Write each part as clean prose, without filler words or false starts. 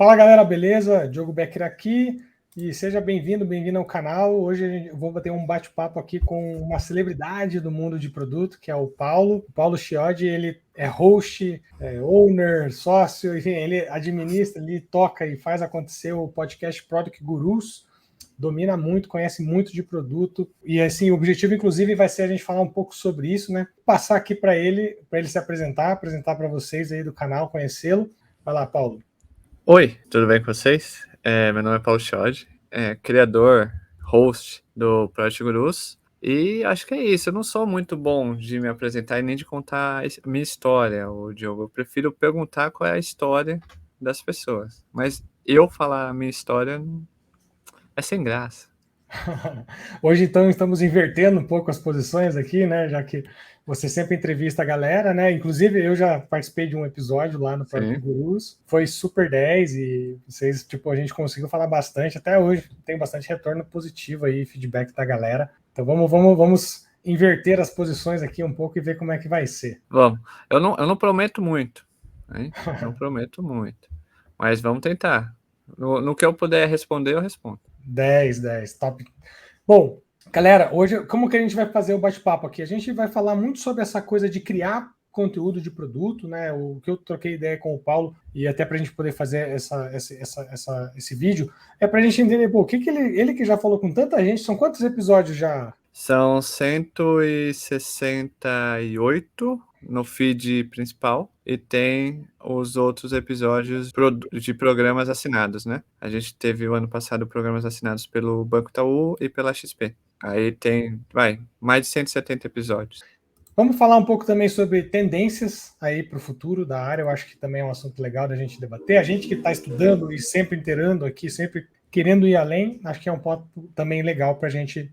Fala galera, beleza? Diogo Becker aqui e seja bem-vindo ao canal. Hoje eu vou bater um bate-papo aqui com uma celebridade do mundo de produto, que é o Paulo Chiodi. Ele é host, owner, sócio, enfim, ele administra, ele toca e faz acontecer o podcast Product Gurus. Domina muito, conhece muito de produto e assim, o objetivo inclusive vai ser a gente falar um pouco sobre isso, né? Passar aqui para ele se apresentar para vocês aí do canal, conhecê-lo. Vai lá, Paulo. Oi, tudo bem com vocês? Meu nome é Paulo Chiodi, criador, host do Project Gurus, e acho que é isso. Eu não sou muito bom de me apresentar e nem de contar a minha história, Diogo. Eu prefiro perguntar qual é a história das pessoas, mas eu falar a minha história é sem graça. Hoje, então, estamos invertendo um pouco as posições aqui, né? Já que você sempre entrevista a galera, né? Inclusive, eu já participei de um episódio lá no Product Gurus. Foi super 10 e vocês, a gente conseguiu falar bastante. Até hoje tem bastante retorno positivo aí, feedback da galera. Então, vamos inverter as posições aqui um pouco e ver como é que vai ser. Vamos. Eu não prometo muito, hein? Não prometo muito. Mas vamos tentar. No que eu puder responder, eu respondo. 10, top. Bom, galera, hoje, como que a gente vai fazer o bate-papo aqui? A gente vai falar muito sobre essa coisa de criar conteúdo de produto, né? O que eu troquei ideia com o Paulo e até para a gente poder fazer esse vídeo é para a gente entender, pô, o que ele que já falou com tanta gente, são quantos episódios já? São 168 no feed principal e tem os outros episódios de programas assinados, né? A gente teve o ano passado programas assinados pelo Banco Itaú e pela XP. Aí tem, mais de 170 episódios. Vamos falar um pouco também sobre tendências aí para o futuro da área. Eu acho que também é um assunto legal da gente debater. A gente que está estudando e sempre inteirando aqui, sempre querendo ir além, acho que é um ponto também legal para a gente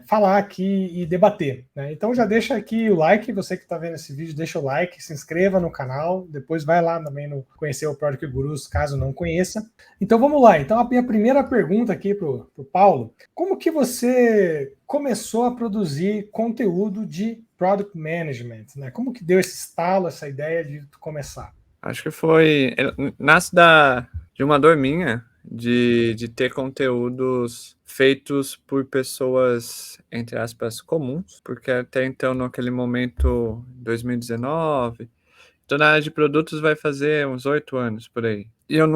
falar aqui e debater, né? Então já deixa aqui o like, você que está vendo esse vídeo, deixa o like, se inscreva no canal, depois vai lá também no conhecer o Product Gurus, caso não conheça. Então vamos lá. Então a minha primeira pergunta aqui para o Paulo, como que você começou a produzir conteúdo de Product Management, né? Como que deu esse estalo, essa ideia de começar? Acho que nasce de uma dor minha, de ter conteúdos feitos por pessoas, entre aspas, comuns, porque até então, naquele momento, 2019, toda a área de produtos vai fazer uns 8 anos por aí. E eu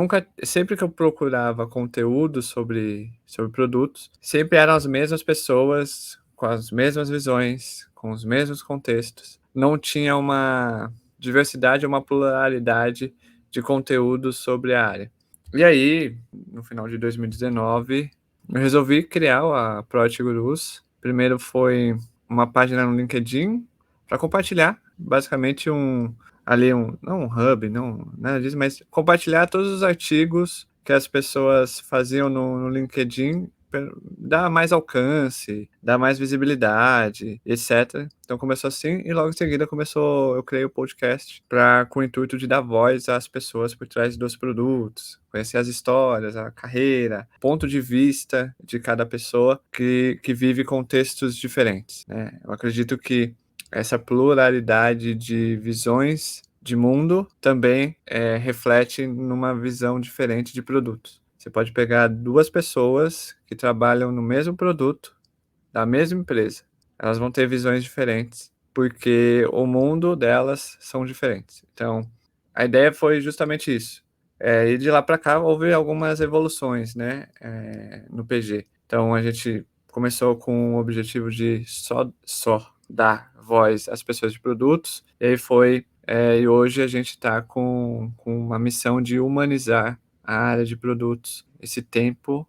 sempre que eu procurava conteúdo sobre produtos, sempre eram as mesmas pessoas, com as mesmas visões, com os mesmos contextos. Não tinha uma diversidade, uma pluralidade de conteúdos sobre a área. E aí, no final de 2019, eu resolvi criar a Project Gurus. Primeiro foi uma página no LinkedIn para compartilhar, basicamente não um hub, não nada disso, mas compartilhar todos os artigos que as pessoas faziam no LinkedIn, dar mais alcance, dar mais visibilidade, etc. Então começou assim e logo em seguida eu criei o podcast com o intuito de dar voz às pessoas por trás dos produtos, conhecer as histórias, a carreira, ponto de vista de cada pessoa que vive contextos diferentes, né? Eu acredito que essa pluralidade de visões de mundo também reflete numa visão diferente de produtos. Você pode pegar duas pessoas que trabalham no mesmo produto, da mesma empresa. Elas vão ter visões diferentes, porque o mundo delas são diferentes. Então, a ideia foi justamente isso. E de lá para cá houve algumas evoluções, né, no PG. Então, a gente começou com o objetivo de só dar voz às pessoas de produtos, e aí e hoje a gente está com uma missão de humanizar a área de produtos. Esse tempo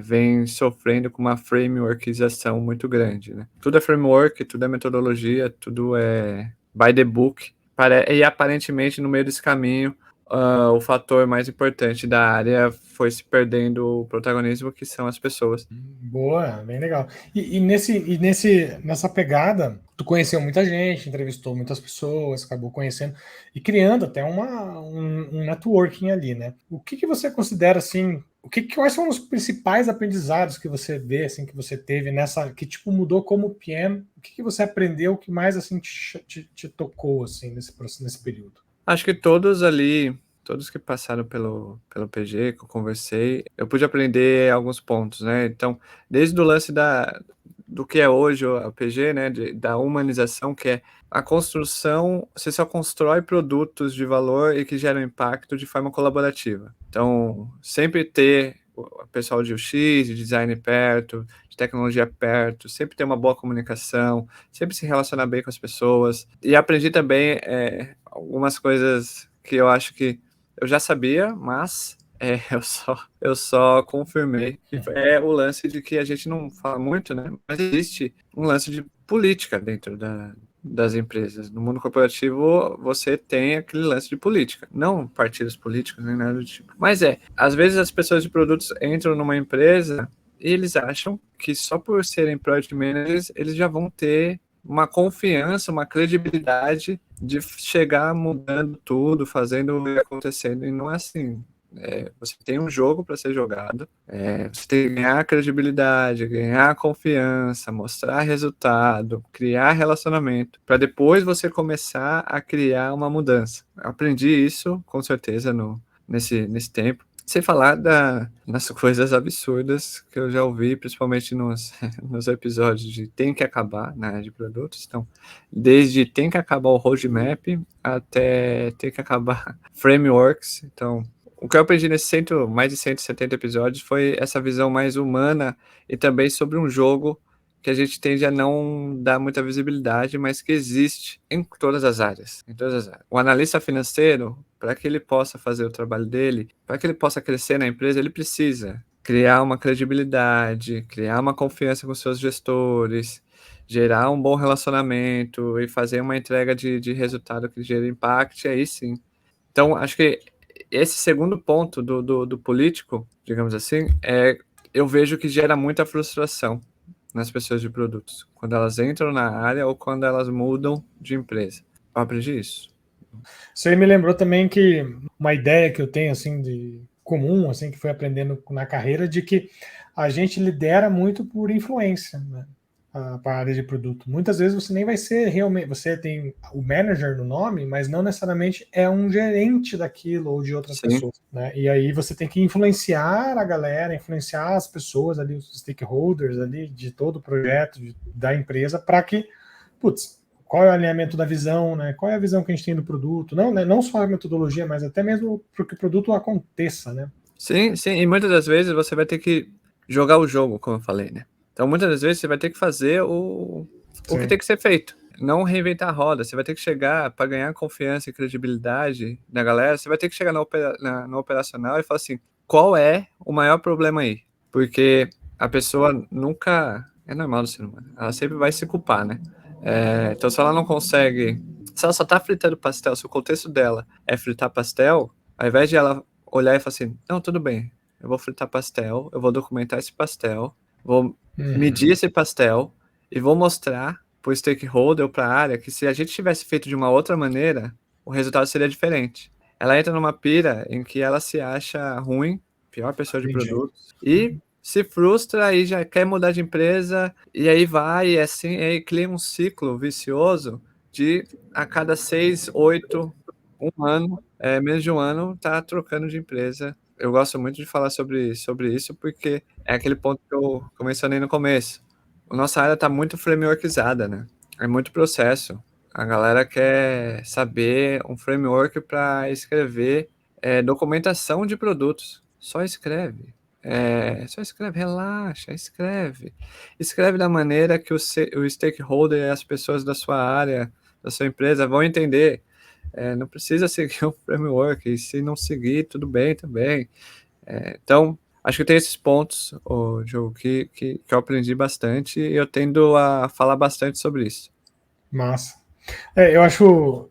vem sofrendo com uma frameworkização muito grande, né? Tudo é framework, tudo é metodologia, tudo é by the book, e aparentemente no meio desse caminho o fator mais importante da área foi se perdendo o protagonismo, que são as pessoas. Boa, bem legal. Nessa pegada, tu conheceu muita gente, entrevistou muitas pessoas, acabou conhecendo e criando até um networking ali, né? O que você considera assim? Quais são os principais aprendizados que você vê, assim, que você teve que tipo mudou como PM? O que você aprendeu que mais assim te tocou assim nesse período? Acho que todos ali todos que passaram pelo PG, que eu conversei, eu pude aprender alguns pontos, né? Então, desde o lance do que é hoje o PG, né? Da humanização, que é a construção, você só constrói produtos de valor e que geram impacto de forma colaborativa. Então, sempre ter o pessoal de UX, de design perto, de tecnologia perto, sempre ter uma boa comunicação, sempre se relacionar bem com as pessoas. E aprendi também algumas coisas que eu acho que eu já sabia, mas eu só confirmei que é o lance de que a gente não fala muito, né? Mas existe um lance de política dentro das empresas. No mundo corporativo, você tem aquele lance de política. Não partidos políticos, nem nada do tipo. Mas às vezes as pessoas de produtos entram numa empresa e eles acham que só por serem project managers, eles já vão ter uma confiança, uma credibilidade de chegar mudando tudo, fazendo e acontecendo, e não é assim. Você tem um jogo para ser jogado, você tem que ganhar credibilidade, ganhar confiança, mostrar resultado, criar relacionamento, para depois você começar a criar uma mudança. Aprendi isso, com certeza, nesse tempo. Sem falar nas coisas absurdas que eu já ouvi, principalmente nos episódios de tem que acabar na área de produtos. Então, desde tem que acabar o roadmap até tem que acabar frameworks. Então, o que eu aprendi nesses mais de 170 episódios foi essa visão mais humana e também sobre um jogo que a gente tende a não dar muita visibilidade, mas que existe em todas as áreas. Em todas as áreas. O analista financeiro, para que ele possa fazer o trabalho dele, para que ele possa crescer na empresa, ele precisa criar uma credibilidade, criar uma confiança com seus gestores, gerar um bom relacionamento e fazer uma entrega de resultado que gere impacto, aí sim. Então, acho que esse segundo ponto do político, digamos assim, eu vejo que gera muita frustração nas pessoas de produtos, quando elas entram na área ou quando elas mudam de empresa. Eu aprendi isso. Isso aí me lembrou também que uma ideia que eu tenho, assim, de comum, assim, que fui aprendendo na carreira, de que a gente lidera muito por influência, né? Para a área de produto. Muitas vezes você nem vai ser realmente, você tem o manager no nome, mas não necessariamente é um gerente daquilo ou de outras pessoas, né? E aí você tem que influenciar a galera, influenciar as pessoas ali, os stakeholders ali de todo o projeto, da empresa, para que, qual é o alinhamento da visão, né? Qual é a visão que a gente tem do produto? Não, né? Não só a metodologia, mas até mesmo para que o produto aconteça, né? Sim, e muitas das vezes você vai ter que jogar o jogo, como eu falei, né? Então, muitas das vezes você vai ter que fazer o que tem que ser feito. Não reinventar a roda. Você vai ter que chegar, para ganhar confiança e credibilidade da galera, você vai ter que chegar no operacional e falar assim, qual é o maior problema aí? Porque a pessoa nunca... É normal do ser humano. Ela sempre vai se culpar, né? Então, se ela não consegue... Se ela só tá fritando pastel, se o contexto dela é fritar pastel, ao invés de ela olhar e falar assim, não, tudo bem, eu vou fritar pastel, eu vou documentar esse pastel, vou medir esse pastel e vou mostrar para o stakeholder ou para a área que se a gente tivesse feito de uma outra maneira, o resultado seria diferente. Ela entra numa pira em que ela se acha ruim, pior pessoa de produtos, e se frustra e já quer mudar de empresa, e aí vai, e assim, aí cria um ciclo vicioso de a cada 6, 8, um ano, menos de um ano, tá trocando de empresa. Eu gosto muito de falar sobre isso, porque é aquele ponto que eu mencionei no começo. A nossa área tá muito frameworkizada, né? É muito processo. A galera quer saber um framework para escrever documentação de produtos. Só escreve. Só escreve, relaxa, escreve. Escreve da maneira que o stakeholder e as pessoas da sua área, da sua empresa vão entender. Não precisa seguir um framework, e se não seguir, tudo bem também. Então, acho que tem esses pontos, Diogo, que eu aprendi bastante e eu tendo a falar bastante sobre isso. Massa. Eu acho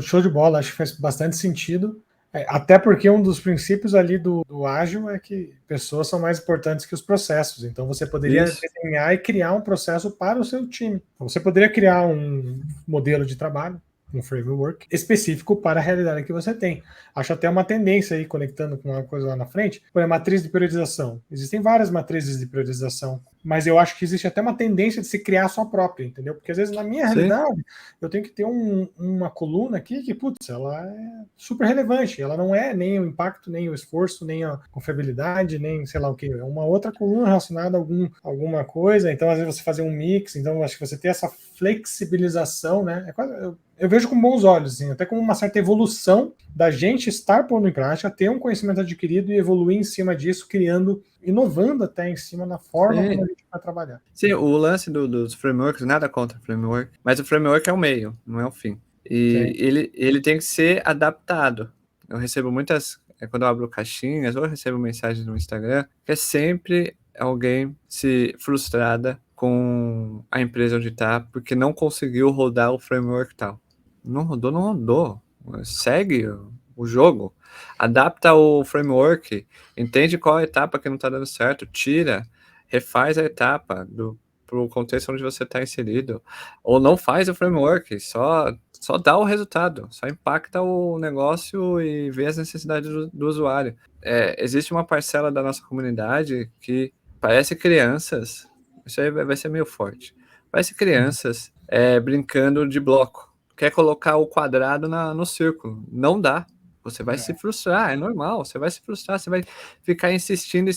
show de bola, acho que faz bastante sentido. Até porque um dos princípios ali do ágil é que pessoas são mais importantes que os processos. Então você poderia desenhar e criar um processo para o seu time. Você poderia criar um modelo de trabalho, um framework específico para a realidade que você tem. Acho até uma tendência aí, conectando com uma coisa lá na frente, por exemplo, matriz de priorização. Existem várias matrizes de priorização mas eu acho que existe até uma tendência de se criar a sua própria, entendeu? Porque às vezes na minha realidade eu tenho que ter uma coluna aqui que, putz, ela é super relevante, ela não é nem o impacto, nem o esforço, nem a confiabilidade, nem sei lá o que, é uma outra coluna relacionada a alguma coisa, então às vezes você fazer um mix, então eu acho que você ter essa flexibilização, né? É quase, eu vejo com bons olhos, assim, até como uma certa evolução da gente estar pondo em prática, ter um conhecimento adquirido e evoluir em cima disso, criando, inovando até em cima da forma como a gente vai trabalhar. Sim, o lance dos frameworks, nada contra o framework, mas o framework é o meio, não é o fim. E ele tem que ser adaptado. Eu recebo muitas, quando eu abro caixinhas, ou eu recebo mensagens no Instagram, que é sempre alguém se frustrada com a empresa onde está, porque não conseguiu rodar o framework tal. Não rodou, não rodou. Segue o jogo. Adapta o framework, entende qual a etapa que não está dando certo, tira, refaz a etapa para o contexto onde você está inserido. Ou não faz o framework, só dá o resultado, só impacta o negócio e vê as necessidades do usuário. Existe uma parcela da nossa comunidade que parece crianças, isso aí vai ser meio forte, parece crianças brincando de bloco. Quer colocar o quadrado no círculo. Não dá. Você vai se frustrar, é normal. Você vai se frustrar, você vai ficar insistindo.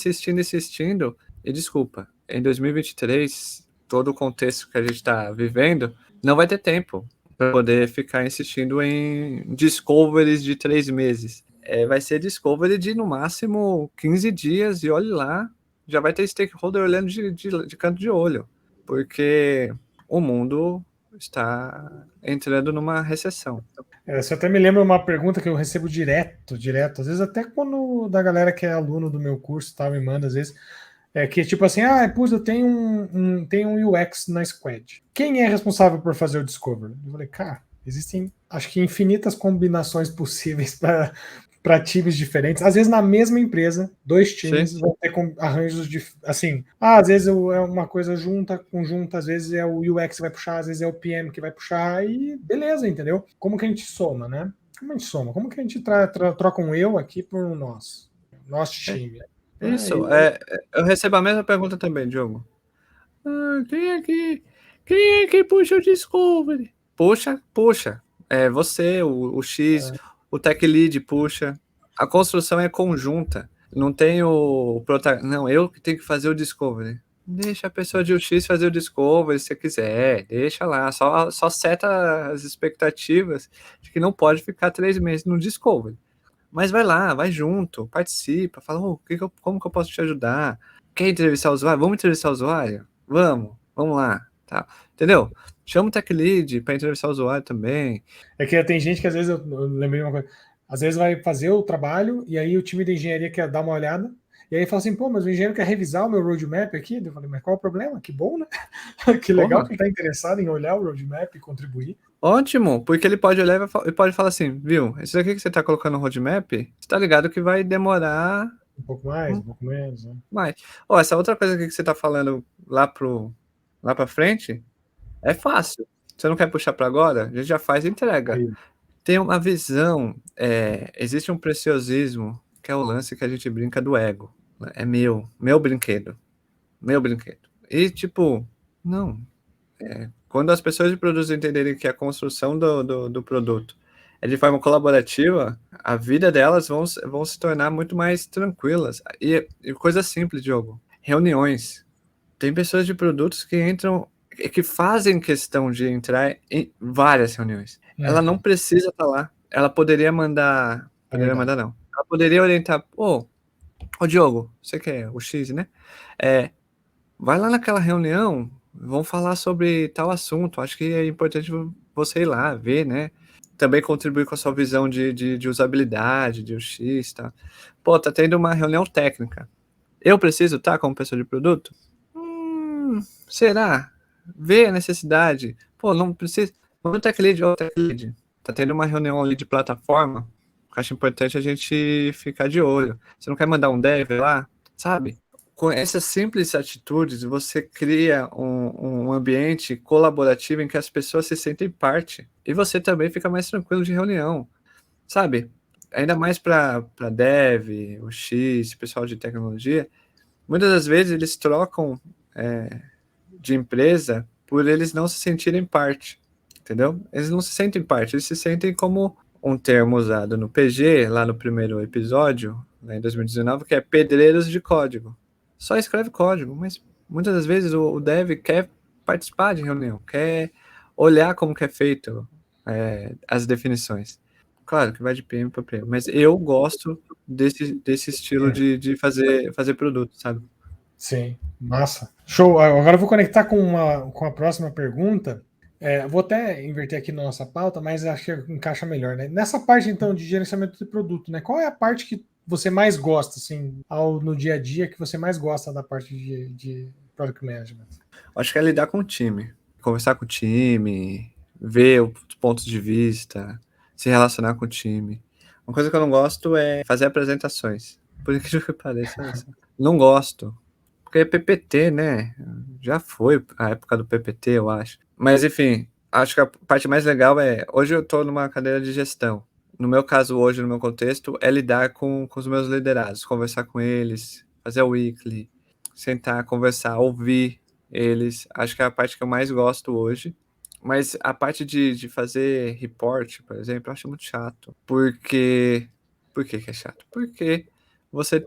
E desculpa, em 2023, todo o contexto que a gente está vivendo, não vai ter tempo para poder ficar insistindo em discoveries de 3 meses. Vai ser discovery de, no máximo, 15 dias, e olhe lá, já vai ter stakeholder olhando de canto de olho, porque o mundo está entrando numa recessão. Você até me lembra uma pergunta que eu recebo direto, às vezes até quando da galera que é aluno do meu curso tá, me manda, às vezes, que tipo assim, pus, eu tenho um UX na Squad. Quem é responsável por fazer o discovery? Eu falei, cara, existem, acho que infinitas combinações possíveis para times diferentes. Às vezes na mesma empresa, 2 times vão ter arranjos de, assim, às vezes é uma coisa conjunta, às vezes é o UX que vai puxar, às vezes é o PM que vai puxar, e beleza, entendeu? Como que a gente soma, né? Como a gente soma? Como que a gente troca um eu aqui por um nosso time? Isso, eu recebo a mesma pergunta também, Diogo. Quem é que puxa o Discovery? Puxa. Você, o X, o Tech Lead puxa. A construção é conjunta. Não tem o protagonista. Não, eu que tenho que fazer o Discovery. Deixa a pessoa de UX fazer o Discovery se você quiser. Deixa lá. Só seta as expectativas de que não pode ficar 3 meses no Discovery. Mas vai lá, vai junto, participa, fala, como que eu posso te ajudar? Quer entrevistar o usuário? Vamos entrevistar o usuário? Vamos lá, tá? Entendeu? Chama o Tech Lead para entrevistar o usuário também. É que tem gente que às vezes, eu lembrei uma coisa, às vezes vai fazer o trabalho e aí o time de engenharia quer dar uma olhada, e aí fala assim, pô, mas o engenheiro quer revisar o meu roadmap aqui? Eu falei, mas qual é o problema? Que bom, né? Que legal que ele está interessado em olhar o roadmap e contribuir. Ótimo, porque ele pode olhar e pode falar assim, viu, isso aqui que você está colocando no roadmap, você tá ligado que vai demorar... Um pouco mais, um pouco menos. Né? Mais. Essa outra coisa aqui que você está falando lá para frente, é fácil. Você não quer puxar para agora? A gente já faz e entrega. Tem uma visão, existe um preciosismo, que é o lance que a gente brinca do ego. É meu brinquedo. E, tipo, não. Quando as pessoas de produtos entenderem que a construção do produto é de forma colaborativa, a vida delas vão se tornar muito mais tranquilas. E coisa simples, Diogo. Reuniões. Tem pessoas de produtos que fazem questão de entrar em várias reuniões. Ela não precisa estar lá. Ela poderia mandar... não. Ela poderia orientar... Ô, Diogo, você que é o X, né? Vai lá naquela reunião, vamos falar sobre tal assunto. Acho que é importante você ir lá, ver, né? Também contribuir com a sua visão de usabilidade, de UX, tá? Pô, tá tendo uma reunião técnica. Eu preciso estar como pessoa de produto? Será? Vê a necessidade. Pô, não precisa. Vamos no Tech Lead ou Tech Lead. Tá tendo uma reunião ali de plataforma. Acho importante a gente ficar de olho. Você não quer mandar um dev lá? Sabe? Com essas simples atitudes, você cria um ambiente colaborativo em que as pessoas se sentem parte. E você também fica mais tranquilo de reunião. Sabe? Ainda mais para dev, o X, pessoal de tecnologia. Muitas das vezes eles trocam de empresa por eles não se sentirem parte, entendeu? Eles não se sentem parte, eles se sentem como um termo usado no PG, lá no primeiro episódio, lá em 2019, que é pedreiros de código. Só escreve código, mas muitas das vezes o dev quer participar de reunião, quer olhar como que é feito as definições. Claro que vai de PM para PM, mas eu gosto desse estilo de fazer produto, sabe? Sim, massa. Show. Agora eu vou conectar com a próxima pergunta. Vou até inverter aqui na nossa pauta, mas acho que encaixa melhor, né? Nessa parte, então, de gerenciamento de produto, né? Qual é a parte que você mais gosta, assim, no dia a dia, que você mais gosta da parte de Product Management? Acho que é lidar com o time. Conversar com o time, ver os pontos de vista, se relacionar com o time. Uma coisa que eu não gosto é fazer apresentações. Por incrível que pareça, não gosto. Porque é PPT, né? Já foi a época do PPT, eu acho. Mas, enfim, acho que a parte mais legal é... Hoje eu estou numa cadeira de gestão. No meu caso, hoje, no meu contexto, é lidar com os meus liderados. Conversar com eles, fazer o weekly, sentar, conversar, ouvir eles. Acho que é a parte que eu mais gosto hoje. Mas a parte de fazer report, por exemplo, eu acho muito chato. Porque... Por que é chato? Porque você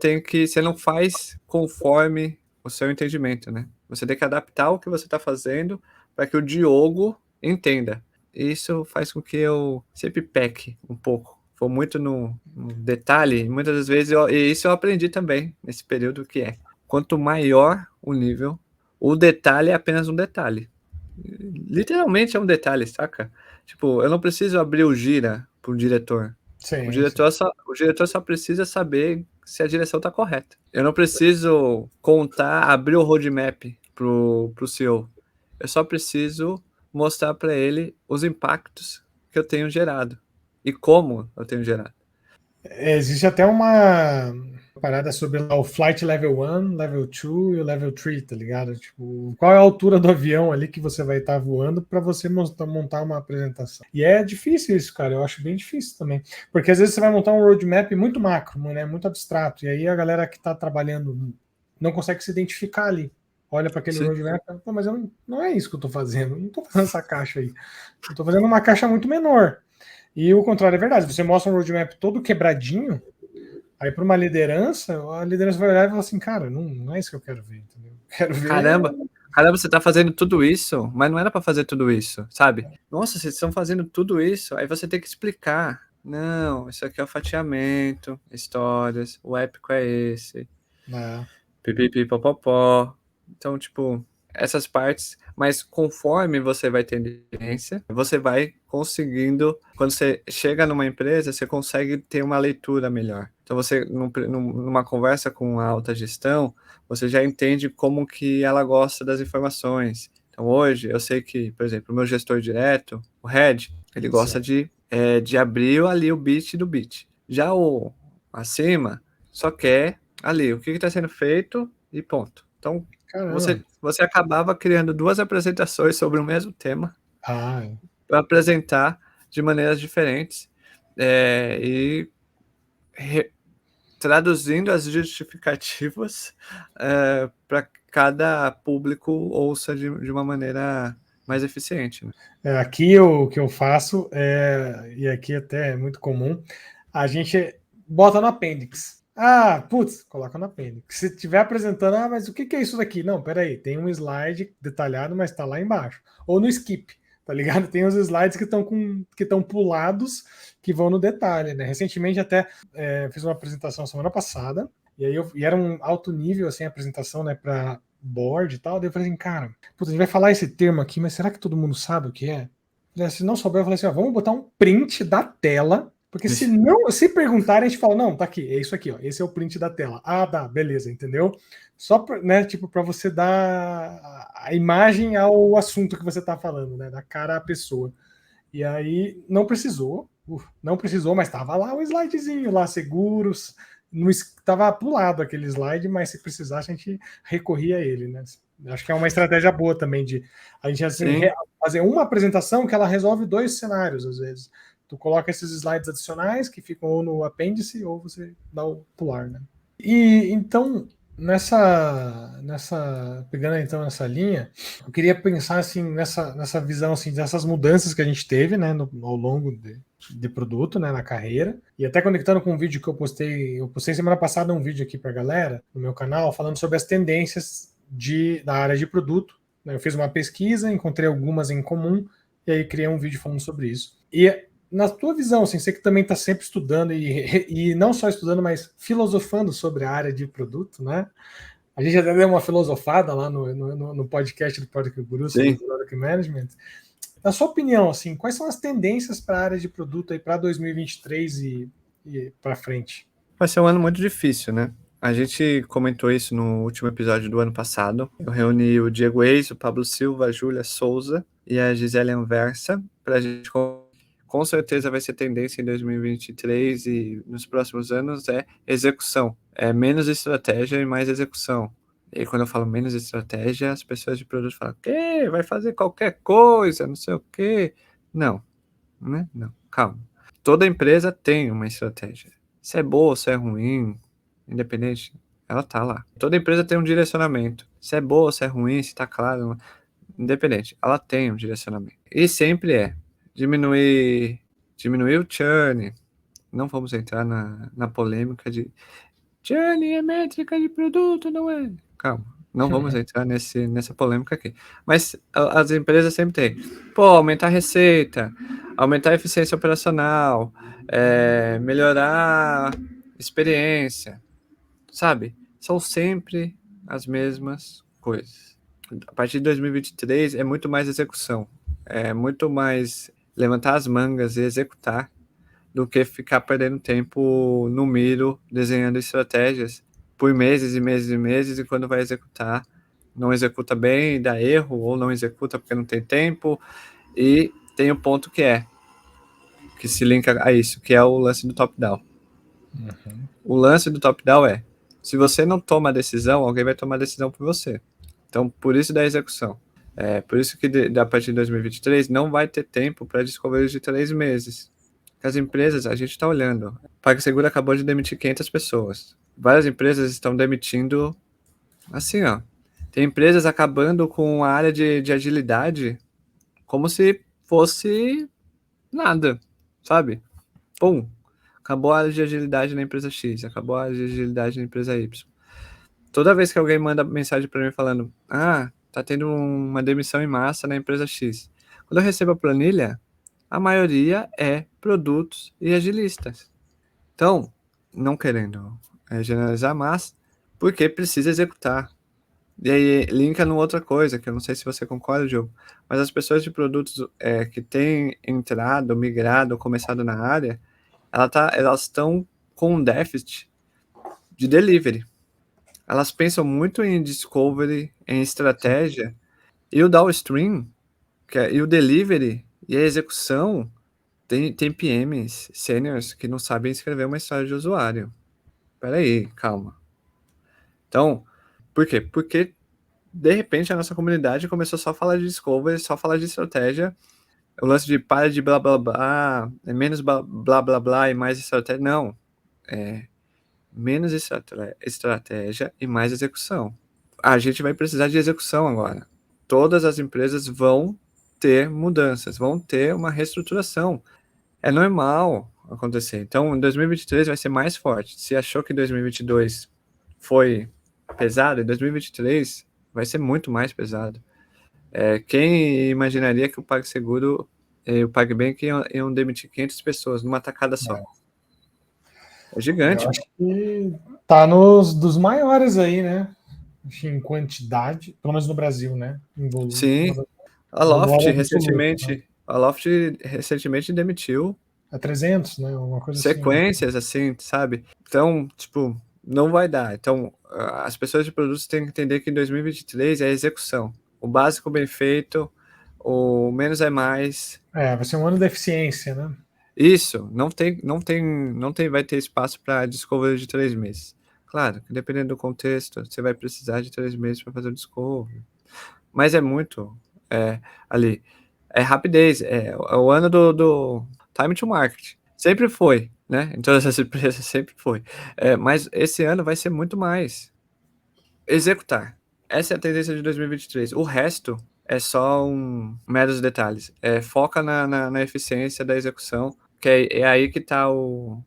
não faz conforme o seu entendimento, né? Você tem que adaptar o que você está fazendo para que o Diogo entenda. Isso faz com que eu sempre peque um pouco. Vou muito no detalhe, muitas das vezes, e isso eu aprendi também nesse período, que é, quanto maior o nível, o detalhe é apenas um detalhe. Literalmente é um detalhe, saca? Tipo, eu não preciso abrir o Gira para o diretor. O Sim, sim. diretor só precisa saber se a direção está correta. Eu não preciso abrir o roadmap pro CEO. Eu só preciso mostrar para ele os impactos que eu tenho gerado e como eu tenho gerado. Existe até uma parada sobre lá, o Flight Level 1, Level 2 e o Level 3, tá ligado? Tipo, qual é a altura do avião ali que você vai estar voando para você montar uma apresentação. E é difícil isso, cara. Eu acho bem difícil também. Porque às vezes você vai montar um roadmap muito macro, né? Muito abstrato. E aí a galera que está trabalhando não consegue se identificar ali. Olha para aquele Sim. roadmap e fala, pô, mas não é isso que eu estou fazendo. Não estou fazendo essa caixa aí. Eu estou fazendo uma caixa muito menor. E o contrário é verdade. Você mostra um roadmap todo quebradinho, aí para uma liderança, a liderança vai olhar e falar assim, cara, não é isso que eu quero ver, entendeu? Quero ver. Caramba, você tá fazendo tudo isso, mas não era para fazer tudo isso, sabe? Nossa, vocês estão fazendo tudo isso, aí você tem que explicar. Não, isso aqui é o fatiamento, histórias, o épico é esse. Pipipi, popopó. Então, tipo, essas partes, mas conforme você vai tendo experiência, você vai conseguindo, quando você chega numa empresa, você consegue ter uma leitura melhor. Então, você, numa conversa com a alta gestão, você já entende como que ela gosta das informações. Então, hoje, eu sei que, por exemplo, o meu gestor direto, o Head, ele gosta de abrir ali o bit do bit. Já o acima só quer ali o que está sendo feito e ponto. Então, você acabava criando duas apresentações sobre o mesmo tema para apresentar de maneiras diferentes e traduzindo as justificativas para cada público ouça de uma maneira mais eficiente. Né? Aqui o que eu faço, e aqui até é muito comum, a gente bota no apêndice. Coloca no apêndice. Se estiver apresentando, mas o que é isso daqui? Não, peraí, tem um slide detalhado, mas está lá embaixo. Ou no skip, tá ligado? Tem os slides que estão pulados, que vão no detalhe, né? Recentemente até fiz uma apresentação semana passada, e era um alto nível, assim, a apresentação, né, para board e tal. Daí eu falei assim, cara, a gente vai falar esse termo aqui, mas será que todo mundo sabe o que é? Se não souber, eu falei assim, vamos botar um print da tela, porque se perguntarem, a gente fala, não, tá aqui, é isso aqui, ó, esse é o print da tela. Tá, beleza, entendeu? Só pra, né, tipo, para você dar a imagem ao assunto que você tá falando, né, da cara à pessoa. E aí não precisou, mas tava lá o slidezinho lá, seguros, estava pulado aquele slide, mas se precisasse a gente recorria a ele, né? Acho que é uma estratégia boa também de a gente assim, fazer uma apresentação que ela resolve dois cenários às vezes. Tu coloca esses slides adicionais que ficam ou no apêndice ou você dá o pular, né? E então pegando então essa linha, eu queria pensar assim nessa visão assim dessas mudanças que a gente teve, né, ao longo de produto, né, na carreira, e até conectando com um vídeo que eu postei semana passada um vídeo aqui para a galera no meu canal falando sobre as tendências da área de produto. Né, eu fiz uma pesquisa, encontrei algumas em comum e aí criei um vídeo falando sobre isso. E na tua visão, assim, você que também está sempre estudando e não só estudando, mas filosofando sobre a área de produto, né? A gente até deu uma filosofada lá no podcast do Product Guru sobre Sim. Product Management. Na sua opinião, assim, quais são as tendências para a área de produto aí para 2023 e para frente? Vai ser um ano muito difícil, né? A gente comentou isso no último episódio do ano passado. Eu reuni o Diego Eis, o Pablo Silva, a Júlia Souza e a Gisele Anversa para a gente. Com certeza vai ser tendência em 2023 e nos próximos anos é execução. É menos estratégia e mais execução. E quando eu falo menos estratégia, as pessoas de produto falam, que vai fazer qualquer coisa, não sei o quê. Não, né? Não, calma. Toda empresa tem uma estratégia. Se é boa, se é ruim, independente, ela tá lá. Toda empresa tem um direcionamento. Se é boa, se é ruim, se tá claro, independente, ela tem um direcionamento. E sempre é diminuir o churn. Não vamos entrar na polêmica de churn é métrica de produto, não é? Calma, não vamos entrar nessa polêmica aqui. Mas as empresas sempre têm. Pô, aumentar a receita, aumentar a eficiência operacional, melhorar a experiência, sabe? São sempre as mesmas coisas. A partir de 2023 é muito mais execução. É muito mais levantar as mangas e executar do que ficar perdendo tempo no Miro desenhando estratégias por meses e meses e meses e quando vai executar não executa bem, dá erro ou não executa porque não tem tempo. E tem o ponto que se linka a isso, que é o lance do top-down. Uhum. O lance do top-down é, se você não toma a decisão, alguém vai tomar a decisão por você. Então, por isso da execução. Por isso que a partir de 2023 não vai ter tempo para discovery de 3 meses. As empresas, a gente está olhando. O PagSeguro acabou de demitir 500 pessoas. Várias empresas estão demitindo, assim, ó. Tem empresas acabando com a área de agilidade como se fosse nada, sabe? Pum, acabou a área de agilidade na empresa X, acabou a área de agilidade na empresa Y. Toda vez que alguém manda mensagem para mim falando, tá tendo uma demissão em massa na empresa X. Quando eu recebo a planilha, a maioria é produtos e agilistas. Então, não querendo generalizar, mas porque precisa executar. E aí linka numa outra coisa, que eu não sei se você concorda, Diogo, mas as pessoas de produtos que têm entrado, migrado, começado na área, elas estão com um déficit de delivery. Elas pensam muito em discovery, em estratégia, e o downstream, e o delivery, e a execução, tem PMs, seniors, que não sabem escrever uma história de usuário. Peraí, calma. Então, por quê? Porque, de repente, a nossa comunidade começou só a falar de discovery, só a falar de estratégia, o lance de para de blá blá blá, menos blá blá blá e mais estratégia. Não. Menos estratégia e mais execução. A gente vai precisar de execução agora. Todas as empresas vão ter mudanças, vão ter uma reestruturação. É normal acontecer. Então, em 2023 vai ser mais forte. Se achou que 2022 foi pesado, em 2023 vai ser muito mais pesado. Quem imaginaria que o PagSeguro e o PagBank iam demitir 500 pessoas numa tacada só? É gigante. Eu acho que tá nos dos maiores aí, né? Em quantidade, pelo menos no Brasil, né? Em volume. Sim, a Volume Loft absoluto, né? recentemente demitiu É 300, né? Uma coisa assim. Né? sequências assim, sabe? Então, tipo, não vai dar. Então, as pessoas de produtos têm que entender que em 2023 é execução. O básico bem feito, o menos é mais. Vai ser um ano da eficiência, né? Isso, não tem, vai ter espaço para discovery de 3 meses. Claro, que dependendo do contexto, você vai precisar de 3 meses para fazer o discovery. Mas é muito ali. É rapidez, é o ano do time to market. Sempre foi, né? Em todas as empresas sempre foi. Mas esse ano vai ser muito mais. executar. Essa é a tendência de 2023. O resto é só meros detalhes. Foca na eficiência da execução, que é aí que está o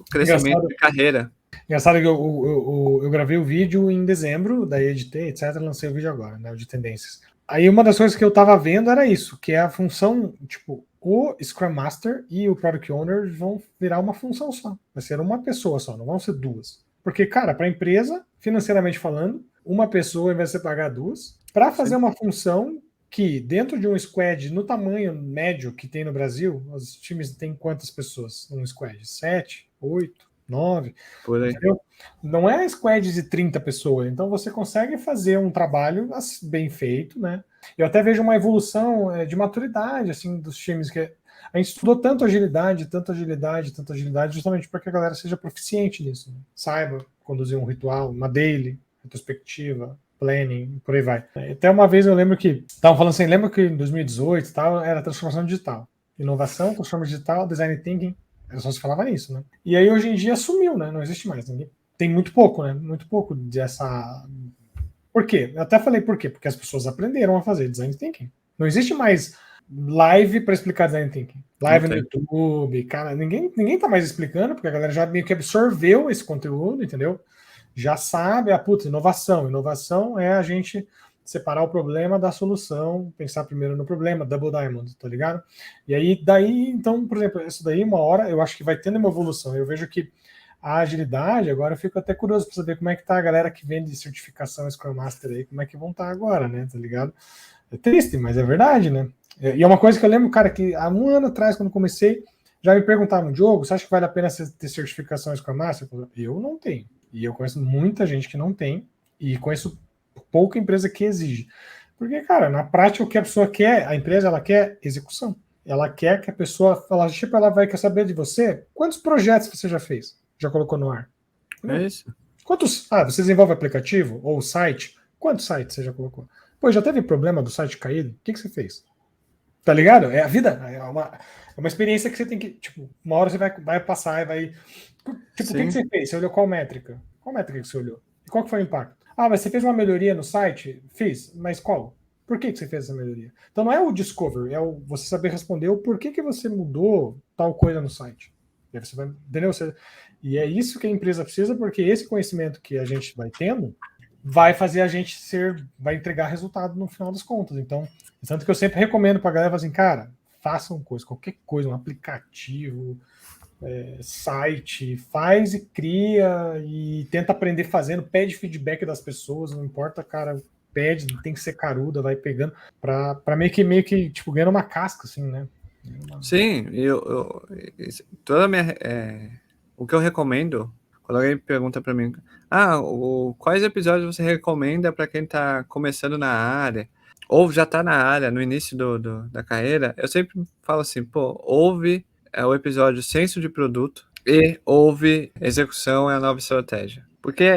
crescimento Engraçado, de carreira. engraçado que eu gravei o vídeo em dezembro, daí editei, etc. Lancei o vídeo agora, né? O de tendências. Aí uma das coisas que eu tava vendo era isso, que é a função, tipo, o Scrum Master e o Product Owner vão virar uma função só. Vai ser uma pessoa só, não vão ser duas. Porque, cara, para a empresa, financeiramente falando, uma pessoa, ao invés de você pagar duas, para fazer uma função que, dentro de um squad, no tamanho médio que tem no Brasil, os times têm quantas pessoas num squad? 7, 8, 9, Por aí. entendeu? Não é squad de 30 pessoas, então você consegue fazer um trabalho bem feito, né? Eu até vejo uma evolução de maturidade, assim, dos times, que a gente estudou tanto agilidade, justamente para que a galera seja proficiente nisso, né? Saiba conduzir um ritual, uma daily, retrospectiva, planning, por aí vai. Até uma vez eu lembro que estavam falando assim, lembra que em 2018 tal, era transformação digital. Inovação, transformação digital, design thinking, só se falava nisso, né? E aí hoje em dia sumiu, né? Não existe mais. Ninguém... Tem muito pouco, né? Muito pouco dessa. Por quê? Eu até falei por quê? Porque as pessoas aprenderam a fazer design thinking. Não existe mais live para explicar design thinking. Live no YouTube, cara, ninguém tá mais explicando, porque a galera já meio que absorveu esse conteúdo, entendeu? Já sabe, putz, inovação. Inovação é a gente separar o problema da solução, pensar primeiro no problema, Double Diamond, tá ligado? E aí, daí, então, por exemplo, isso daí, uma hora, eu acho que vai tendo uma evolução. Eu vejo que a agilidade, agora eu fico até curioso para saber como é que tá a galera que vende certificação Scrum Master aí, como é que vão estar agora, né, tá ligado? É triste, mas é verdade, né? E é uma coisa que eu lembro, cara, que há um ano atrás, quando comecei, já me perguntavam, Diogo, você acha que vale a pena ter certificação Scrum Master? Eu não tenho. E eu conheço muita gente que não tem, e conheço pouca empresa que exige. Porque, cara, na prática, o que a pessoa quer, a empresa, ela quer execução. Ela quer que a pessoa, ela vai querer saber de você, quantos projetos você já fez? Já colocou no ar? É isso. Quantos? Você desenvolve aplicativo ou site? Quantos sites você já colocou? Pô, já teve problema do site caído? O que você fez? Tá ligado? É a vida. É uma experiência que você tem que. Tipo, uma hora você vai passar e vai. Tipo, o que você fez? Você olhou qual métrica? Qual métrica que você olhou? E qual que foi o impacto? Mas você fez uma melhoria no site? Fiz. Mas qual? Por que você fez essa melhoria? Então não é o discover, é você saber responder o porquê que você mudou tal coisa no site. E aí você vai, entendeu? E é isso que a empresa precisa, porque esse conhecimento que a gente vai tendo vai fazer a gente vai entregar resultado no final das contas. Então, tanto que eu sempre recomendo para a galera assim, cara, façam qualquer coisa, um aplicativo, site, faz e cria e tenta aprender fazendo, pede feedback das pessoas, não importa, cara, pede, tem que ser caruda, vai pegando para meio que tipo ganhando uma casca assim, né? Sim, toda a minha o que eu recomendo quando alguém pergunta para mim, quais episódios você recomenda para quem tá começando na área ou já tá na área no início da carreira, eu sempre falo assim, pô, ouve o episódio Senso de Produto e ouve Execução é a Nova Estratégia. Porque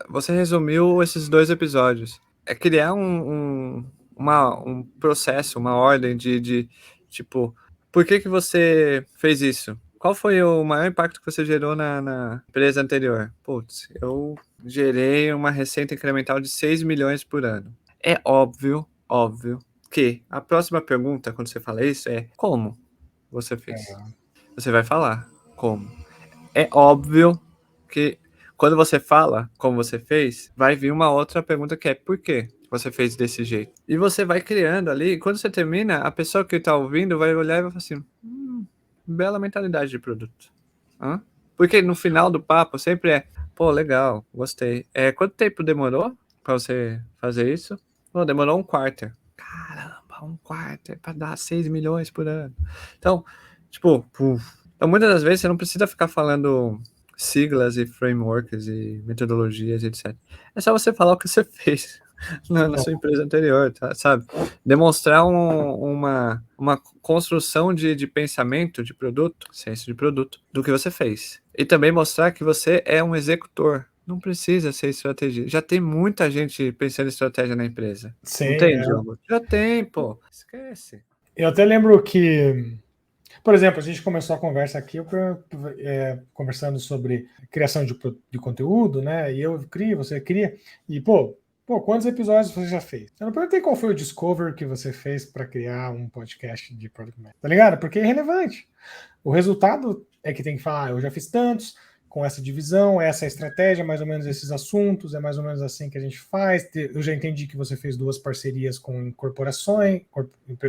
você resumiu esses dois episódios. É criar um processo, uma ordem de tipo, por que você fez isso? Qual foi o maior impacto que você gerou na empresa anterior? Putz, eu gerei uma receita incremental de 6 milhões por ano. É óbvio que a próxima pergunta, quando você fala isso, é como você fez? Você vai falar como. É óbvio que quando você fala como você fez, vai vir uma outra pergunta que é por quê você fez desse jeito? E você vai criando ali, e quando você termina, a pessoa que está ouvindo vai olhar e vai falar assim, bela mentalidade de produto. Porque no final do papo sempre é, pô, legal, gostei. Quanto tempo demorou para você fazer isso? Pô, demorou um quarto. Caramba, um quarto para dar 6 milhões por ano. Então, tipo, então muitas das vezes você não precisa ficar falando siglas e frameworks e metodologias, etc. É só você falar o que você fez na sua empresa anterior, tá, sabe? Demonstrar uma construção de pensamento de produto, ciência de produto, do que você fez. E também mostrar que você é um executor. Não precisa ser estratégia. Já tem muita gente pensando em estratégia na empresa. Sim, não tem, Diogo? Já tem, pô. Esquece. Eu até lembro que Por exemplo, a gente começou a conversa aqui conversando sobre criação de conteúdo, né? E eu crio, você cria. E, pô, quantos episódios você já fez? Eu não perguntei qual foi o discover que você fez para criar um podcast de Product Management, tá ligado? Porque é irrelevante. O resultado é que tem que falar, eu já fiz tantos, com essa divisão, essa é a estratégia, mais ou menos esses assuntos, é mais ou menos assim que a gente faz. Eu já entendi que você fez 2 parcerias com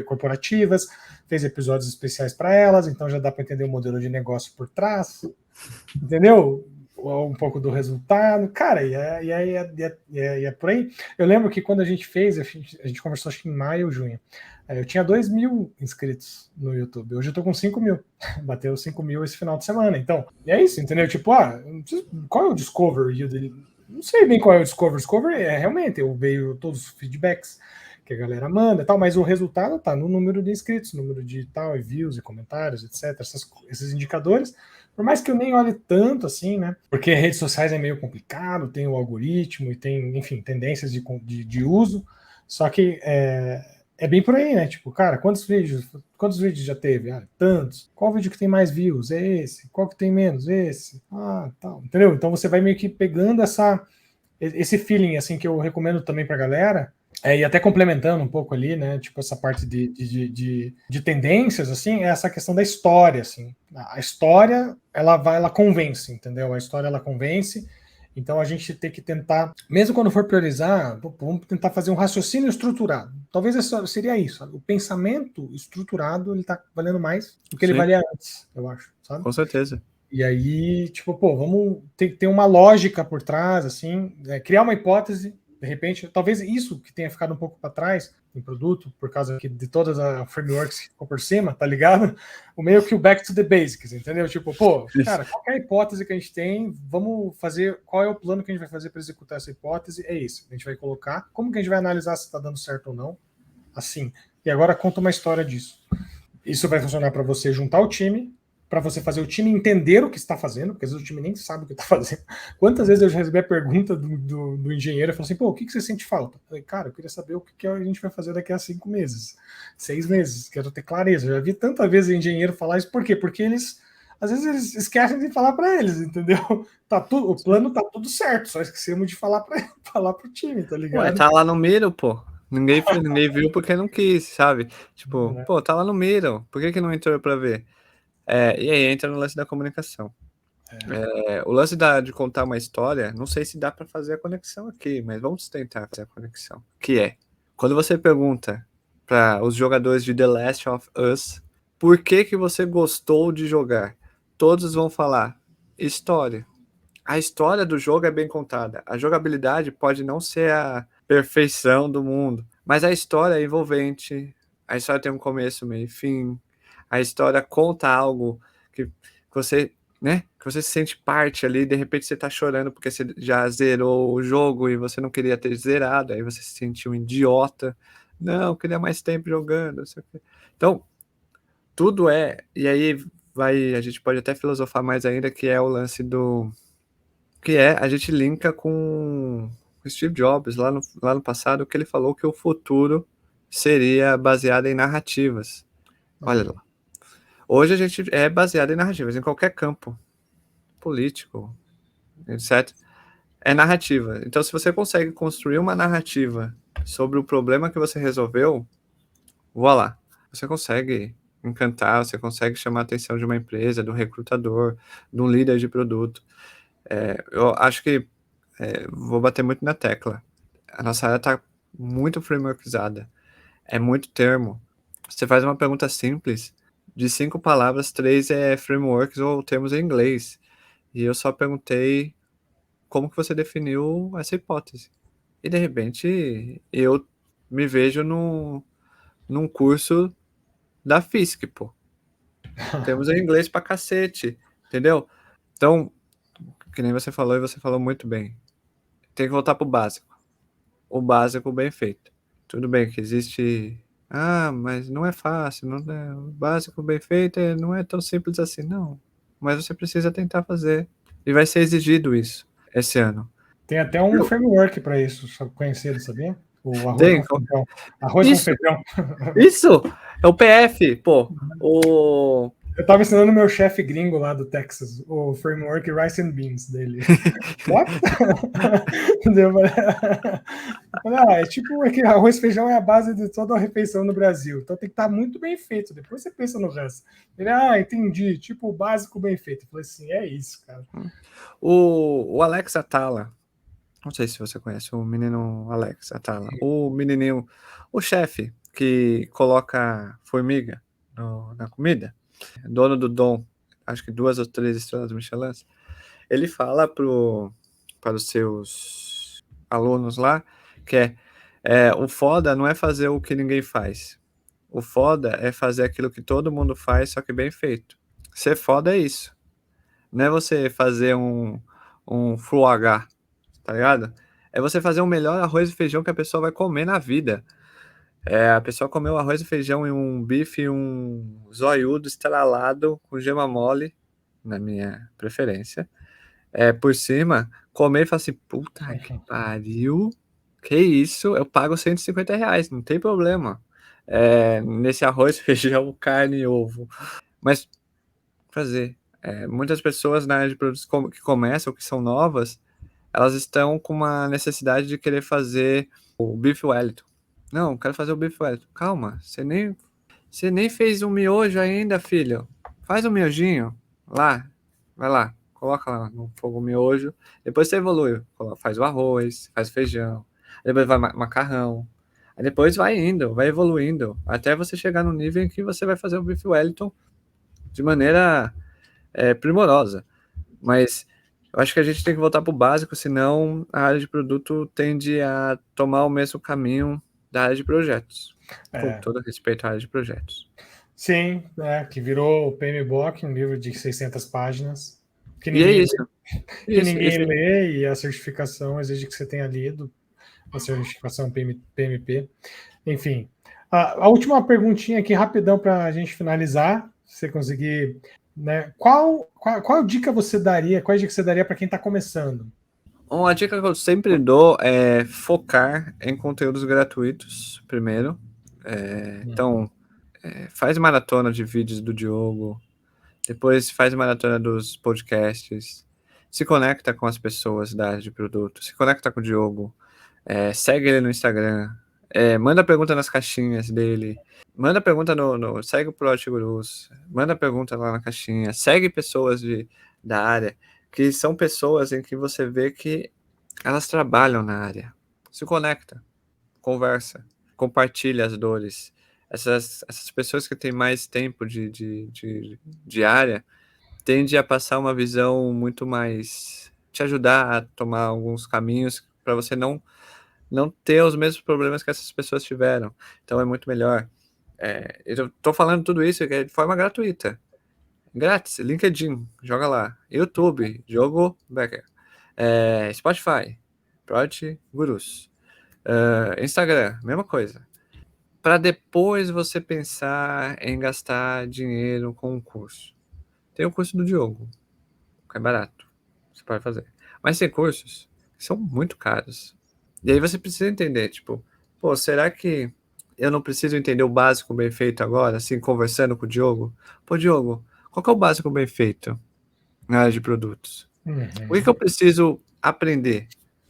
corporativas, fez episódios especiais para elas, então já dá para entender o modelo de negócio por trás, entendeu? Um pouco do resultado, cara, e é por aí. Eu lembro que quando a gente fez, a gente conversou acho que em maio ou junho, eu tinha 2.000 inscritos no YouTube, hoje eu tô com 5.000, bateu 5.000 esse final de semana, então, é isso, entendeu? Tipo, qual é o discovery dele? Não sei bem qual é o discovery. Discovery é realmente, eu vejo todos os feedbacks que a galera manda e tal, mas o resultado tá no número de inscritos, número de tal, e views e comentários, etc, esses indicadores. Por mais que eu nem olhe tanto assim, né? Porque redes sociais é meio complicado, tem o algoritmo e tem, enfim, tendências de uso. Só que é bem por aí, né? Tipo, cara, quantos vídeos já teve? Tantos. Qual vídeo que tem mais views? É esse. Qual que tem menos? Esse. Tal. Entendeu? Então você vai meio que pegando esse feeling, assim, que eu recomendo também pra galera. E até complementando um pouco ali, né? Tipo, essa parte de tendências, assim, é essa questão da história, assim. A história, ela convence, entendeu? A história, ela convence. Então, a gente tem que tentar, mesmo quando for priorizar, vamos tentar fazer um raciocínio estruturado. Talvez seria isso, sabe? O pensamento estruturado, ele tá valendo mais do que ele valia antes, eu acho, sabe? Com certeza. E aí, tipo, vamos ter uma lógica por trás, assim, criar uma hipótese. De repente, talvez isso que tenha ficado um pouco para trás em produto, por causa de todas as frameworks que ficou por cima, tá ligado? O meio que o back to the basics, entendeu? Tipo, cara, qual é a hipótese que a gente tem? Vamos fazer, qual é o plano que a gente vai fazer para executar essa hipótese? É isso, a gente vai colocar. Como que a gente vai analisar se está dando certo ou não? Assim. E agora conta uma história disso. Isso vai funcionar para você juntar o time, para você fazer o time entender o que está fazendo, porque às vezes o time nem sabe o que está fazendo. Quantas vezes eu já recebi a pergunta do engenheiro e falou assim, o que você sente falta? Eu falei, cara, eu queria saber o que a gente vai fazer daqui a 5 meses, 6 meses, quero ter clareza. Eu já vi tanta vezes o engenheiro falar isso, por quê? Porque às vezes eles esquecem de falar para eles, entendeu? O plano tá tudo certo, só esquecemos de falar pro time, tá ligado? Ué, tá lá no Miro, pô. Ninguém viu porque não quis, sabe? Tipo, tá lá no Miro, por que não entrou pra ver? E aí entra no lance da comunicação. O lance de contar uma história, não sei se dá para fazer a conexão aqui, mas vamos tentar fazer a conexão. Que é, quando você pergunta para os jogadores de The Last of Us, por que você gostou de jogar? Todos vão falar, história. A história do jogo é bem contada. A jogabilidade pode não ser a perfeição do mundo, mas a história é envolvente, a história tem um começo, meio e fim, a história conta algo que você, né, que você se sente parte ali, de repente você tá chorando porque você já zerou o jogo e você não queria ter zerado, aí você se sentiu um idiota, não, eu queria mais tempo jogando, não sei o quê. Então, tudo e aí a gente pode até filosofar mais ainda, que é o lance a gente linka com Steve Jobs lá no passado, que ele falou que o futuro seria baseado em narrativas. Olha lá. Hoje a gente é baseado em narrativas, em qualquer campo político, etc. É narrativa. Então, se você consegue construir uma narrativa sobre o problema que você resolveu, voilà, você consegue encantar, você consegue chamar a atenção de uma empresa, do recrutador, de um líder de produto. Eu acho que vou bater muito na tecla. A nossa área está muito frameworkizada. É muito termo. Você faz uma pergunta simples, de 5 palavras, 3 é frameworks ou termos em inglês. E eu só perguntei como que você definiu essa hipótese. E de repente eu me vejo num curso da FISC, pô. Termos em inglês pra cacete, entendeu? Então, que nem você falou, e você falou muito bem. Tem que voltar pro básico. O básico bem feito. Tudo bem que existe... mas não é fácil. O básico bem feito não é tão simples assim, não. Mas você precisa tentar fazer. E vai ser exigido isso esse ano. Tem até um framework para isso, conhecido, sabia? O arroz Tem, com feijão. Arroz com feijão. Isso! É o PF, pô. Eu tava ensinando meu chefe gringo lá do Texas, o framework Rice and Beans dele. What? É tipo que arroz e feijão é a base de toda a refeição no Brasil. Então tem que estar muito bem feito. Depois você pensa no resto. Ele, entendi. Tipo, o básico bem feito. Eu falei assim, é isso, cara. O Alex Atala, não sei se você conhece o menino Alex Atala, o menininho, o chefe que coloca formiga na comida, dono do Dom, acho que 2 ou 3 estrelas Michelin, ele fala para os seus alunos lá que o foda não é fazer o que ninguém faz. O foda é fazer aquilo que todo mundo faz, só que bem feito. Ser foda é isso. Não é você fazer um Full H, tá ligado? É você fazer o melhor arroz e feijão que a pessoa vai comer na vida. A pessoa comeu arroz e feijão e um bife e um zoiudo estralado com gema mole, na minha preferência. Por cima, comer e falar assim, puta que pariu, que isso, eu pago R$ 150, não tem problema. Nesse arroz, feijão, carne e ovo. Mas fazer. Muitas pessoas na área de produtos que começam, que são novas, elas estão com uma necessidade de querer fazer o Beef Wellington. Não, quero fazer o Beef Wellington. Calma, você nem fez um miojo ainda, filho. Faz um miojinho lá, vai lá, coloca lá no fogo o miojo. Depois você evolui, faz o arroz, faz o feijão, depois vai macarrão. Aí depois vai indo, vai evoluindo, até você chegar no nível em que você vai fazer o Beef Wellington de maneira primorosa. Mas eu acho que a gente tem que voltar para o básico, senão a área de produto tende a tomar o mesmo caminho da área de projetos. Com todo respeito à área de projetos. Sim, que virou o PMBOK, um livro de 600 páginas. Que E é ninguém, isso. que ninguém lê, e a certificação exige que você tenha lido a certificação PMP. Enfim, a última perguntinha aqui, rapidão, para a gente finalizar. Se você conseguir, né? Qual dica você daria? Qual dica você daria para quem está começando? Uma dica que eu sempre dou é focar em conteúdos gratuitos, primeiro. Então, faz maratona de vídeos do Diogo, depois faz maratona dos podcasts, se conecta com as pessoas da área de produto, se conecta com o Diogo, segue ele no Instagram, manda pergunta nas caixinhas dele, manda pergunta segue o Project Gurus, manda pergunta lá na caixinha, segue pessoas da área, que são pessoas em que você vê que elas trabalham na área. Se conecta, conversa, compartilha as dores. Essas pessoas que têm mais tempo de área tendem a passar uma visão muito mais, te ajudar a tomar alguns caminhos para você não ter os mesmos problemas que essas pessoas tiveram. Então é muito melhor. Eu estou falando tudo isso de forma gratuita. Grátis, LinkedIn, joga lá. YouTube, Diogo Becker. Spotify, Project Gurus. Instagram, mesma coisa. Para depois você pensar em gastar dinheiro com um curso. Tem o curso do Diogo, que é barato. Você pode fazer. Mas tem cursos que são muito caros. E aí você precisa entender, tipo, pô, será que eu não preciso entender o básico bem feito agora, assim, conversando com o Diogo? Pô, Diogo, qual que é o básico bem feito na área de produtos? O que eu preciso aprender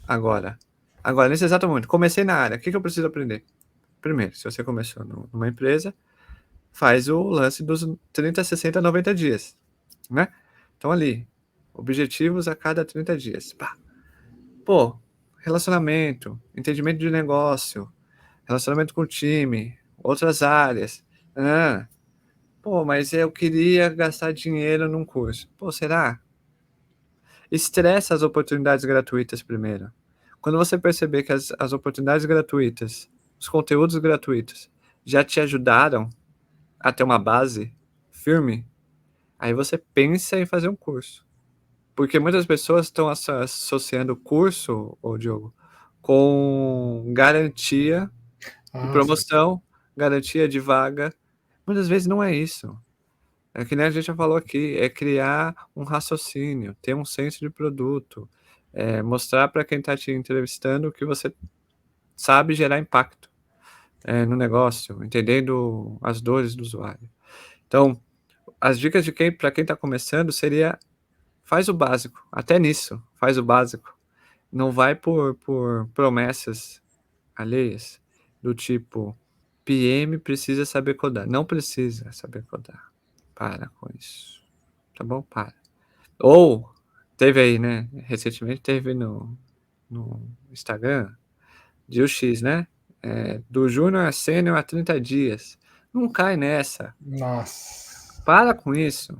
agora? Agora, nesse exato momento, comecei na área, o que eu preciso aprender? Primeiro, se você começou numa empresa, faz o lance dos 30, 60, 90 dias, né? Então ali, objetivos a cada 30 dias. Pá. Pô, relacionamento, entendimento de negócio, relacionamento com o time, outras áreas. Pô, mas eu queria gastar dinheiro num curso. Pô, será? Estressa as oportunidades gratuitas primeiro. Quando você perceber que as oportunidades gratuitas, os conteúdos gratuitos, já te ajudaram a ter uma base firme, aí você pensa em fazer um curso. Porque muitas pessoas estão associando curso, ô Diogo, com garantia de promoção, garantia de vaga. Muitas vezes não é isso. É que nem a gente já falou aqui, é criar um raciocínio, ter um senso de produto, mostrar para quem está te entrevistando que você sabe gerar impacto no negócio, entendendo as dores do usuário. Então, as dicas para quem está começando seria faz o básico, até nisso, faz o básico. Não vai por promessas alheias, do tipo, PM precisa saber codar. Não precisa saber codar. Para com isso. Tá bom? Para. Ou, teve aí, né? Recentemente teve no Instagram, de UX, né? Do júnior a sênior a 30 dias. Não cai nessa. Nossa. Para com isso.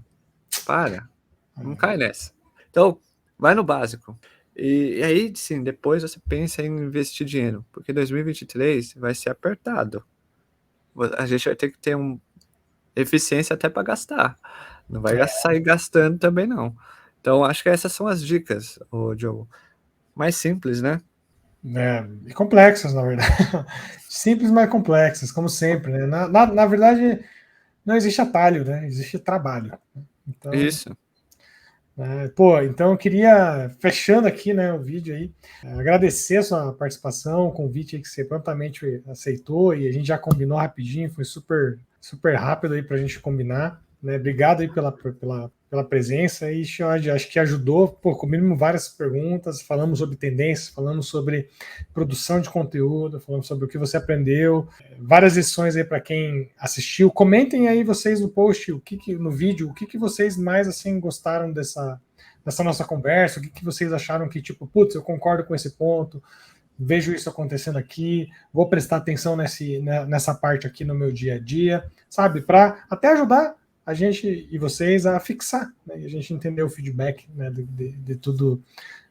Para. Não cai nessa. Então, vai no básico. E aí, sim, depois você pensa em investir dinheiro, porque 2023 vai ser apertado. A gente vai ter que ter eficiência até para gastar. Não vai sair gastando também, não. Então, acho que essas são as dicas, Diogo. Mais simples, né? E complexas, na verdade. Simples, mas complexas, como sempre. Né? Na verdade, não existe atalho, né? Existe trabalho. Então, Isso. Então eu queria, fechando aqui, né, o vídeo aí, agradecer a sua participação, o convite aí que você prontamente aceitou e a gente já combinou rapidinho, foi super, super rápido aí para a gente combinar, né? Obrigado aí pela presença e acho que ajudou, combinamos várias perguntas, falamos sobre tendências, falamos sobre produção de conteúdo, falamos sobre o que você aprendeu, várias lições aí para quem assistiu. Comentem aí vocês no post, no vídeo, o que vocês mais assim gostaram dessa nossa conversa, o que vocês acharam que, tipo, putz, eu concordo com esse ponto, vejo isso acontecendo aqui, vou prestar atenção nessa parte aqui no meu dia a dia, sabe? Para até ajudar a gente e vocês a fixar, né? E a gente entender o feedback, né, de tudo,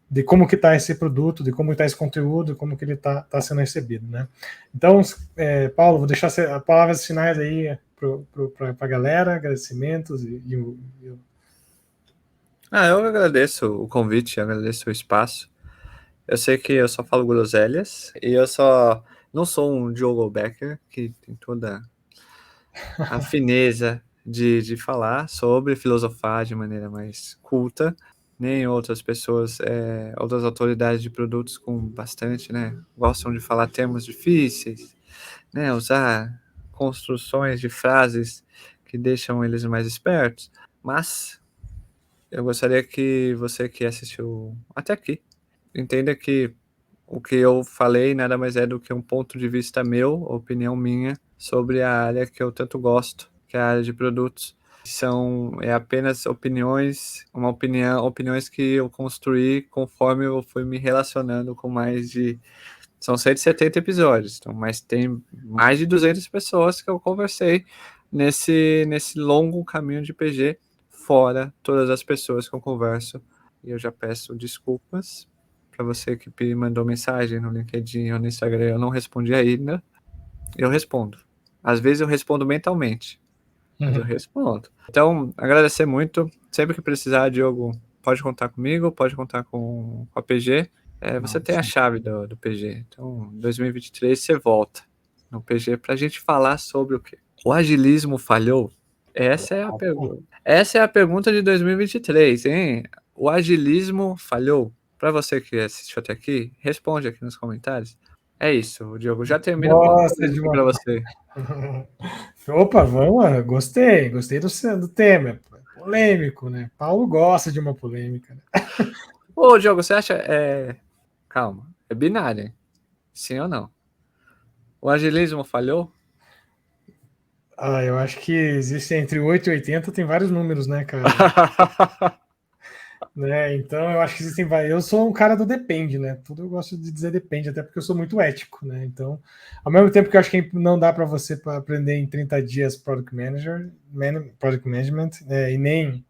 de como que está esse produto, de como está esse conteúdo, como que ele está sendo recebido, né? Então, Paulo, vou deixar as palavras finais aí para a galera, agradecimentos eu agradeço o convite, eu agradeço o espaço. Eu sei que eu só falo groselhas e eu só não sou um Diogo Becker que tem toda a fineza de falar sobre filosofar de maneira mais culta, nem outras pessoas, outras autoridades de produtos com bastante, né, gostam de falar termos difíceis, né, usar construções de frases que deixam eles mais espertos, mas eu gostaria que você que assistiu até aqui entenda que o que eu falei nada mais é do que um ponto de vista meu, opinião minha, sobre a área que eu tanto gosto, que é a área de produtos. É apenas opiniões, opiniões que eu construí conforme eu fui me relacionando com são 170 episódios, então, mas tem mais de 200 pessoas que eu conversei nesse longo caminho de PG, fora todas as pessoas que eu converso. E eu já peço desculpas para você que me mandou mensagem no LinkedIn ou no Instagram, eu não respondi ainda. Eu respondo. Às vezes eu respondo mentalmente, mas eu respondo. Então, agradecer muito. Sempre que precisar, Diogo, pode contar comigo, pode contar com a PG. Você tem a chave do PG. Então, em 2023 você volta no PG para a gente falar sobre o quê? O agilismo falhou? Essa é a pergunta. Essa é a pergunta de 2023, hein? O agilismo falhou? Para você que assistiu até aqui, responde aqui nos comentários. É isso, Diogo. Já termina com uma pergunta para você. Opa, vamos, gostei do tema, é polêmico, né? Paulo gosta de uma polêmica. Né? Ô, Diogo, você acha... Calma, é binário, hein? Sim ou não? O agilismo falhou? Eu acho que existe entre 8 e 80, tem vários números, né, cara? Né? Então, eu acho que existem vários. Eu sou um cara do depende, né? Tudo eu gosto de dizer depende, até porque eu sou muito ético, né? Então, ao mesmo tempo que eu acho que não dá para você aprender em 30 dias Product Management, né? E nem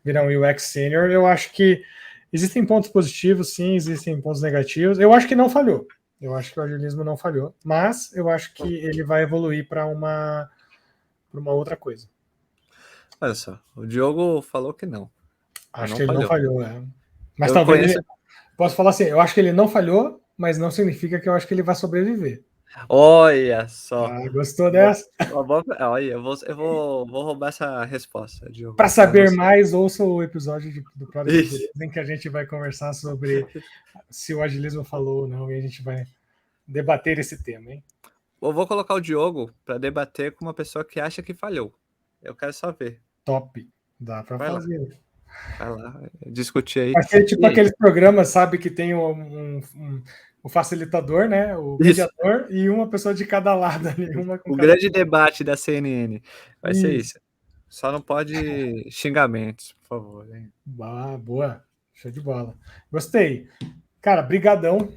virar um UX Senior, eu acho que existem pontos positivos, sim, existem pontos negativos. Eu acho que não falhou. Eu acho que o agilismo não falhou, mas eu acho que ele vai evoluir para uma outra coisa. Olha só, o Diogo falou que não. Acho Não que ele não falhou. falhou, Mas Eu talvez conheço... posso falar assim, eu acho que ele não falhou, mas não significa que eu acho que ele vai sobreviver. Olha só. Gostou dessa? Olha, vou roubar essa resposta, Diogo. Para saber mais, ouça o episódio do Product Beleza, em que a gente vai conversar sobre se o agilismo falou ou não, e a gente vai debater esse tema, hein? Eu vou colocar o Diogo para debater com uma pessoa que acha que falhou. Eu quero só ver. top. Dá para fazer. Vai lá, discutir aí. Vai ser tipo aqueles programas, sabe, que tem o facilitador, né? O mediador e uma pessoa de cada lado ali. O grande debate da CNN. Vai ser isso. Só não pode xingamentos, por favor. Hein? Boa. Show de bola. Gostei. Cara, brigadão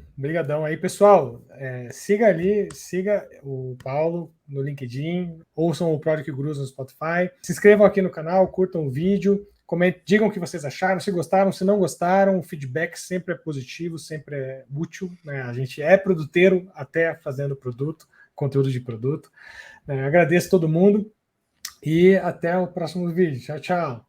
aí, pessoal. Siga o Paulo no LinkedIn, ouçam o Product Gurus no Spotify, se inscrevam aqui no canal, curtam o vídeo, comentem, digam o que vocês acharam, se gostaram, se não gostaram, o feedback sempre é positivo, sempre é útil, né? A gente é produteiro até fazendo conteúdo de produto. Agradeço todo mundo e até o próximo vídeo. Tchau, tchau.